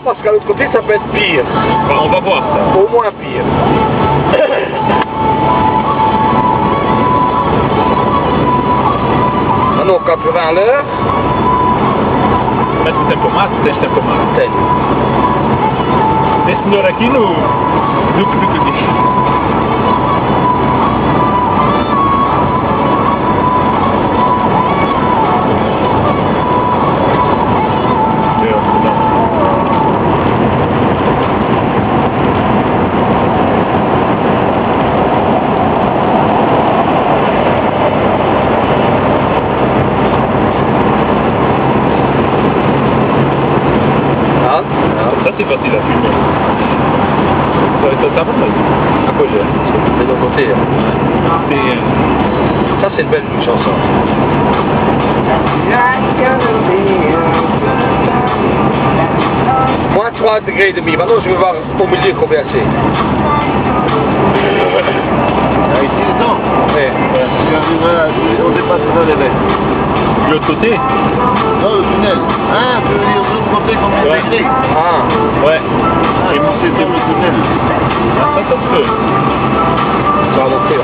parce qu'à l'autre côté, ça peut être pire. Bah, on va voir ça. Au moins pire. Maintenant, 80 à l'heure. Mas tempo mais, tens tempo mais. Tenho. Esse senhor aqui no diz. Ça c'est facile à filmer. Ça va mal. À quoi j'ai? C'est de l'autre côté. Ça c'est une belle chanson. Moins 3 degrés et demi. Maintenant je vais voir au milieu combien c'est. Ici dedans. Ouais. On dépassera les règles. De l'autre côté? Non, le tunnel. Ah, tu veux dire de l'autre côté comme on Ouais. écrit. Ah, Ouais. Et moi c'est dans le tunnel. Ça se peut. ça va monter là.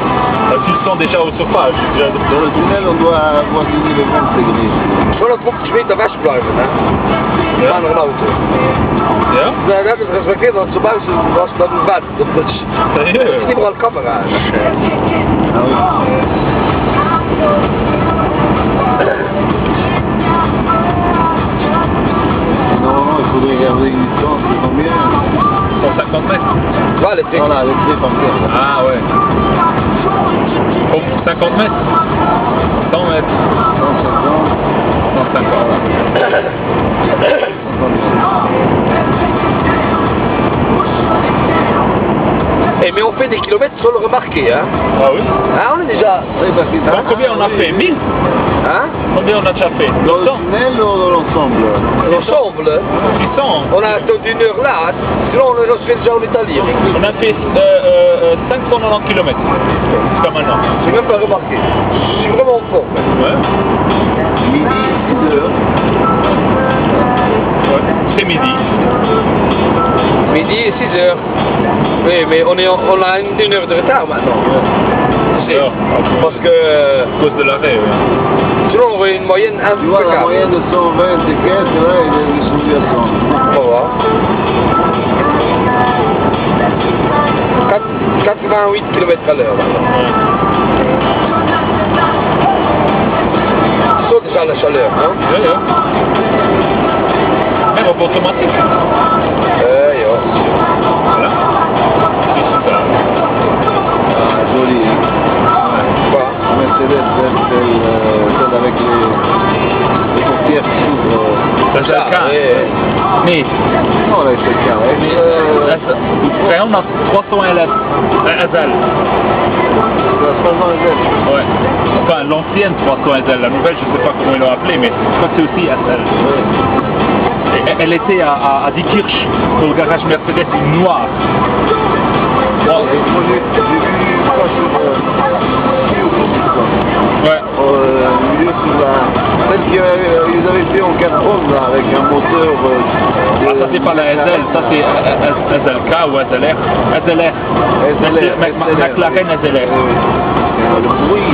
Tu le sens déjà au chauffage. Dans le tunnel, on doit avoisiner les 20 degrés. Zodat het op 2 de west blijven, hè? Ja. Aan een auto. Ja? Nou, dat is respecteerd, want zo buiten was dat een bed. Dat is Sérieux? niet meer al camera. Ah oui. Normalement, il faudrait garder une distance de combien? 150 mètres. Là, les trucs. Voilà, avec les panthères. Ah ouais. Pour 50 mètres? 100 mètres. 150. 150. Eh, mais on fait des kilomètres sans le remarquer, hein? Ah oui? Hein, on est déjà. Donc, combien on a fait? 1000? Hein? Combien on a déjà fait? Dans le 100? tunnel ou dans l'ensemble? L'ensemble, 600. on a attendu une heure là, sinon on serait déjà en Italie. On a fait 590 km jusqu'à maintenant. J'ai même pas remarqué. Je suis vraiment fort. Ouais. Midi, 6 heures. Ouais. C'est midi. Midi et 6 heures. Oui, mais on a une heure de retard maintenant. C'est- Alors, Parce que à cause de l'arrêt. Ouais. sinon on aurait une moyenne Tu vois, la impeccable. moyenne de 120 et quelques, là, il est descendu à 100. On va voir. 88 km à l'heure maintenant. Sauf déjà la chaleur, hein? Ouais, ouais. Même en automatique. Ja. Voilà. C'est super. Ah, joli, hein. Quoi? Mercedes, celle avec les portières qui s'ouvrent. Ça, c'est le cas. Mais, Non, là, c'est le cas, ouais. on a 300 LS. SL. La 300 SL. Ouais. Enfin, l'ancienne 300 SL. La nouvelle, je sais pas comment ils l'ont appelée, mais je crois que c'est aussi SL. Et elle était à Diekirch, dans le garage Mercedes, une noire. Bon. Et moi, j'ai vu ça sur YouTube, quoi. Ouais. Au milieu sur la... En fait, ils avaient fait en carbone, là, avec un moteur... Ah, ça c'est pas la SL, ça c'est SLK ou SLR. SLR. McLaren SLR. Le bruit.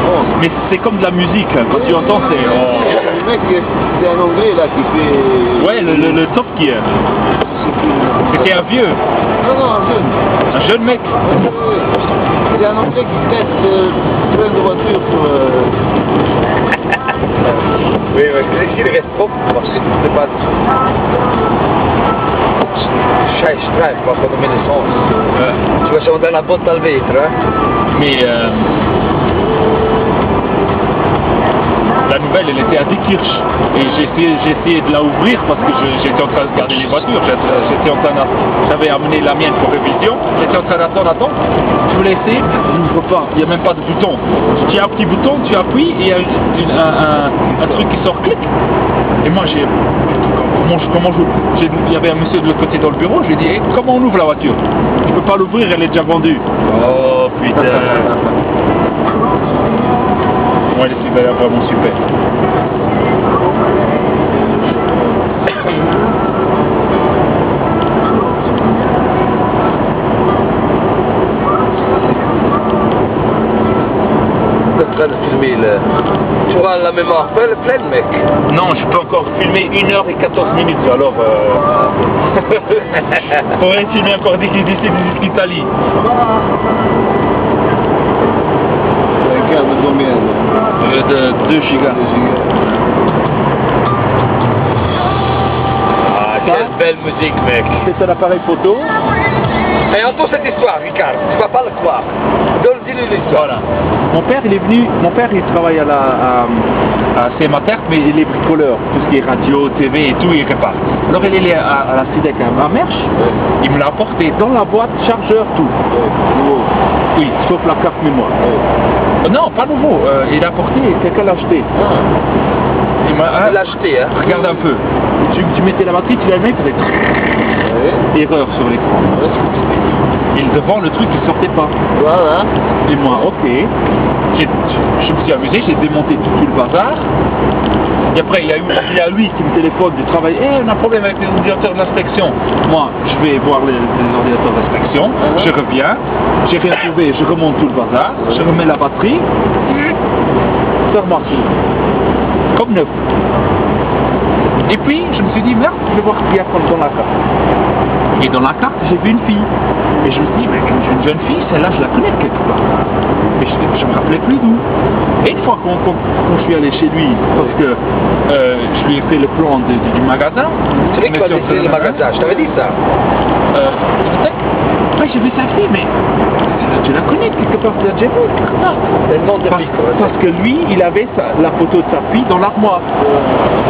Bon. Mais c'est comme de la musique, quand tu entends c'est... Le mec, c'est un anglais là qui fait... Ouais, le Top Gear. C'était un vieux, Non, un jeune. un jeune mec. C'est un anglais qui teste plein de voitures sur... Oui, mais ici il reste propre parce que c'est pas. Scheiß strijf, maar van de middenstand. Tu vas zo meteen naar Bottal weten, hè? Mais la nouvelle, elle était à Diekirch. Et j'ai essayé de la ouvrir parce que j'étais en train de regarder les voitures. J'avais amené la mienne pour révision. J'étais en train d'attendre. Je voulais essayer. Je ne peux pas. Il n'y a même pas de bouton. Tu as un petit bouton, tu appuies et il y a un truc qui sort clic. Et moi, il y avait un monsieur de l'autre côté dans le bureau. Je lui ai dit, comment on ouvre la voiture? Je peux pas l'ouvrir, elle est déjà vendue. Oh putain. Ouais, c'est vraiment super. mémoire pleine, mec. Non, je peux encore filmer 1 h et 14 minutes, alors faudrait filmer encore d'ici l'Italie. La carte de combien? De 2 gigas. Ah, quelle belle musique, mec. C'est un appareil photo. Et entends cette histoire, Ricard, tu vas pas le croire. Dis-lui l'histoire. Voilà. Mon père il travaille à CMA Terre, mais il est bricoleur. Tout ce qui est radio, TV et tout, il répare. Alors il est à la SIDEC à Mersch, il me l'a apporté dans la boîte, chargeur, tout. Oui, sauf la carte mémoire. Non, pas nouveau, il a apporté, quelqu'un l'a acheté. Il l'a acheté, hein. Regarde un peu. Tu mettais la batterie, tu l'allumais, tu faisais erreur sur l'écran. Et devant, le truc, il sortait pas. Voilà. Et moi, ok. Je me suis amusé, j'ai démonté tout le bazar. Et après, il y a lui qui me téléphone du travail. On a un problème avec les ordinateurs de l'inspection. Moi, je vais voir les ordinateurs d'inspection. Je reviens. J'ai rien trouvé, je remonte tout le bazar. Je remets la batterie. Ça remarche. Comme neuf. Et puis, je me suis dit, merde, je vais voir ce qu'il y a dans la carte. Et dans la carte, j'ai vu une fille. Et je me suis dit, mais une jeune fille, celle-là, je la connais quelque part. Mais je me rappelais plus d'où. Et une fois quand je suis allé chez lui, parce que je lui ai fait le plan du magasin. Tu sais que tu as décidé le magasin, je t'avais dit ça. Après, j'ai vu sa fille, mais tu la connais quelque part, tu l'as déjà vue. Tellement de parce que lui, il avait la photo de sa fille dans l'armoire.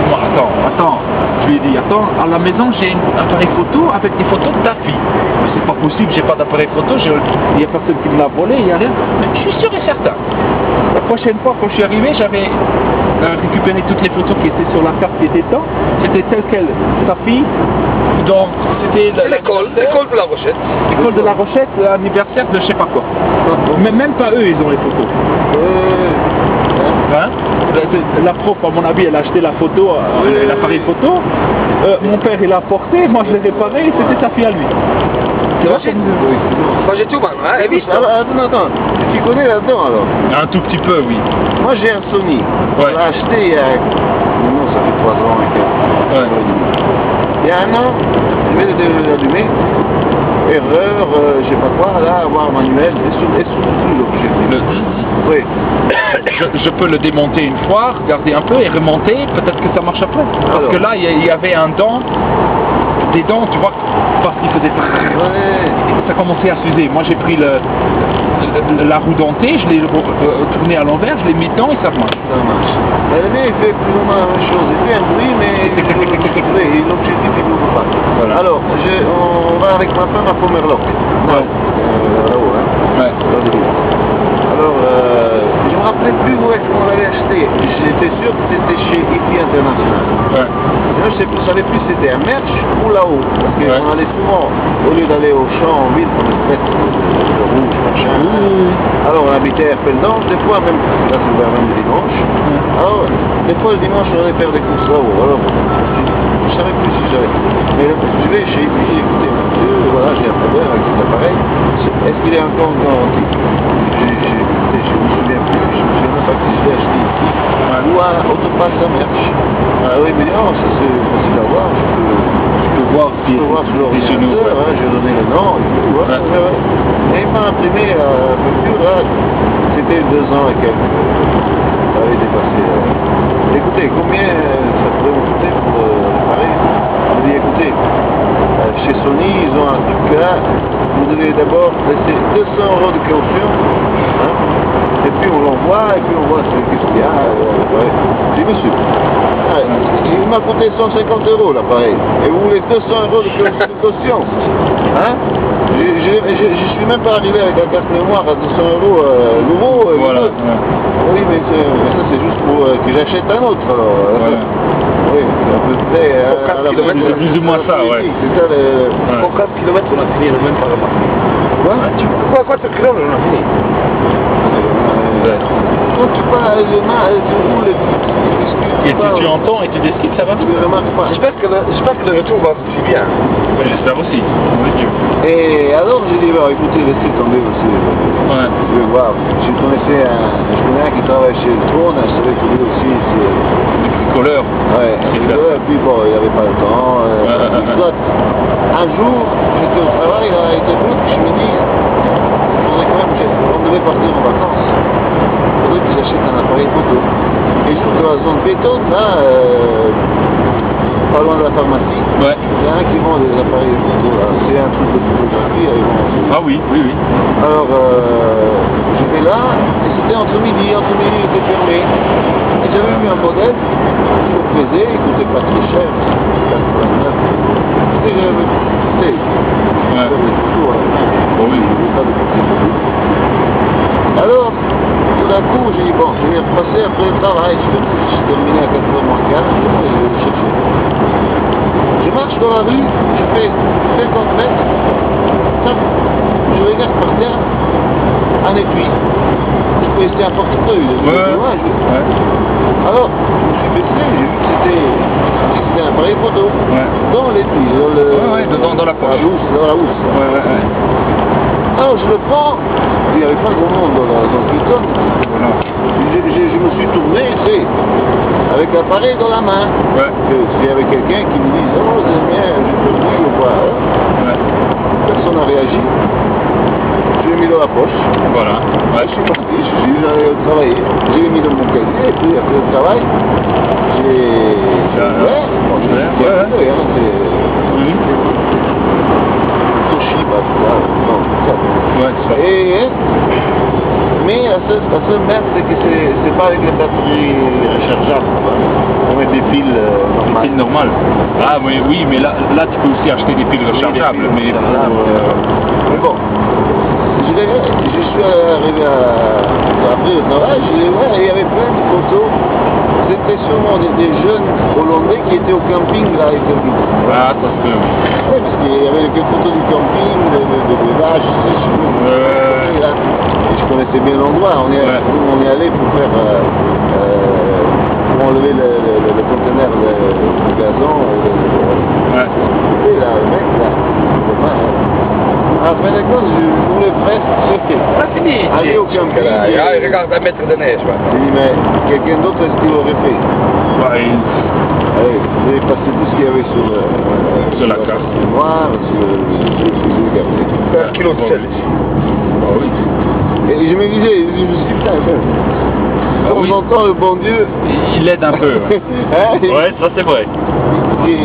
Moi, attends, je lui ai dit, attends, à la maison, j'ai un appareil photo avec des photos de ta fille. Mais c'est pas possible, j'ai pas d'appareil photo, il y a personne qui me l'a volé, il n'y a rien. Mais je suis sûr et certain. La prochaine fois, quand je suis arrivé, j'avais récupéré toutes les photos qui étaient sur la carte qui était dedans. C'était telle quelle, sa fille. Donc, c'était l'école de la Rochette. L'école de la Rochette, l'anniversaire de je sais pas quoi. Mais même pas eux, ils ont les photos. Hein? La prof, à mon avis, elle a acheté la photo, l'appareil photo. Mon père, il l'a porté, moi je l'ai réparé, c'était sa fille à lui. Tu vois, moi j'ai tout, hein, et vite. Attends, tu connais là-dedans alors? Un tout petit peu, oui. Moi j'ai un Sony. Ouais. Je l'ai acheté il y a... Non, ça fait 3 ans et quelques. Ouais. Il y a un an, je vais l'allumer. Erreur, je sais pas quoi, là, avoir manuel, et sous l'objet. Oui. Je peux le démonter une fois, regarder un peu et remonter, peut-être que ça marche après. Parce que là, il y avait un dent, des dents, tu vois, parce qu'il faisait... Ouais. Ça commençait à s'user. Moi, j'ai pris la roue dentée, je l'ai tourné à l'envers, je l'ai mis dedans et ça marche. Ça marche. Il fait plus ou moins la même chose. Il fait un bruit, mais l'objectif, il n'ouvre pas. Voilà. Alors, on va avec ma femme à Pomerloc. Ouais. Là-haut, hein. Ouais. Alors, je me rappelais plus où est-ce qu'on l'avait acheté. J'étais sûr que c'était chez IFI International. Ouais. Moi, je ne savais plus si c'était à Mersch ou là-haut. Parce qu'on allait souvent, au lieu d'aller au champ en ville, on se mettre le rouge, machin. Alors, on habitait à Pellendange, des fois, même, là c'est ouvert même le dimanche. Alors, des fois, le dimanche, on allait faire des courses là-haut. Alors, je ne savais plus si j'avais. Mais je vais chez IFI, j'ai écouté mon Dieu, voilà, j'ai un problème avec cet appareil. Est-ce qu'il est encore en garantie? Je me souviens plus, je me souviens pas si je l'ai acheté ici ou à Autopass à Mersch. Ah oui, mais non, ça c'est facile à voir, je peux voir sur l'ordinateur, hein, je vais donner le nom, et tout, ouais. Et il m'a imprimé la facture, là, c'était 2 ans et quelques. Ça avait dépassé. Écoutez, combien ça pourrait vous coûter pour réparer? Je dis écoutez, chez Sony, ils ont un truc là, vous devez d'abord laisser 200 € de caution, hein, et puis on l'envoie, et puis on voit ce qu'il y a. Ouais. Je dis monsieur, il m'a coûté 150 € l'appareil, et vous voulez 200 € de caution, hein? Je suis même pas arrivé avec la carte mémoire à 200 € nouveau. Voilà. Oui, mais ça c'est juste pour que j'achète un autre alors. Voilà. Oui, c'est à peu près. C'est plus ou moins ça, ouais. C'est ça le. Pour 4 km, on a fini, le même pas remarqué. Quoi? Pourquoi 4 km, on a fini? Quand tu parles les mains, elles se roulent et tu entends et tu décides, ça va? Tu ne remarques pas. J'espère que le retour va aussi bien. J'espère aussi. Et alors j'ai dit, bah, écoutez, laissez tomber aussi. Ouais. Je vais voir. Je connais un qui travaille chez le trône, je savais que lui aussi c'est... Couleur. Ouais, et puis bon, il n'avait pas le temps. Soit, un jour, j'étais au travail, il a été bon, puis je me dis, on devait partir en vacances. Il faudrait que j'achète un appareil photo. Et je trouve que dans la zone piétonne, là, pas loin de la pharmacie, ouais. Il y a un qui vend des appareils photo. C'est un truc de photographie. Ah oui, oui, oui. Alors, je vais là, et c'était entre midi, il était fermé. Et j'avais vu un modèle qui me plaisait, il coûtait pas très cher, c'était 89. C'était ouais. Toujours à la fin. Bon, oui. Il n'y avait pas de petit produit. Alors, tout d'un coup, j'ai dit, bon, je vais repasser après le travail, je terminais à 4h moins 15, je vais le chercher. Je marche dans la rue, je fais 50 mètres, je regarde par terre, un étui. Je croyais que c'était un portefeuille. Ouais. Alors, je me suis baissé, j'ai vu que c'était un appareil photo. Ouais. Dans l'étui, dans la poche. Dans la housse. Ouais. Alors je le prends, il n'y avait pas grand monde dans le piéton. Je me suis tourné, avec l'appareil dans la main. Ouais. S'il y avait quelqu'un qui me dise, oh c'est bien, je peux le dire ou pas. Ouais. Personne n'a réagi. Je l'ai mis dans la poche. Voilà. Ouais. Je suis parti, je suis allé travailler. Je l'ai mis dans mon casier, et puis après le travail, j'ai ouvert. Bon, mais la seule merde, c'est que c'est pas avec les batteries rechargeables, on met des piles normales. Des piles normales. Ah oui, mais là tu peux aussi acheter des piles rechargeables. Mais bon, je suis arrivé après le travail, il y avait plein de photos. C'était sûrement des jeunes Hollandais qui étaient au camping là avec le guide. Ah, ça se peut, oui. Oui, parce qu'il y avait quelques photos du camping, de vaches, et je connaissais bien l'endroit. On est allé pour faire, pour enlever le conteneur de gazon. Et là, le mec, là, à la fin de compte, je voulais presque aller au camping. Il regarde un mètre de neige. J'ai dit, mais quelqu'un d'autre, est-ce qu'il l'aurait fait? Vous avez passé tout ce qu'il y avait sur la carte. Noir, sur le café. 1 kilo de sel ici. Ah oui. Et je me disais, je me suis dit, putain, de temps en temps, le bon Dieu... Il aide un peu. Hein? Ouais, ça c'est vrai. Et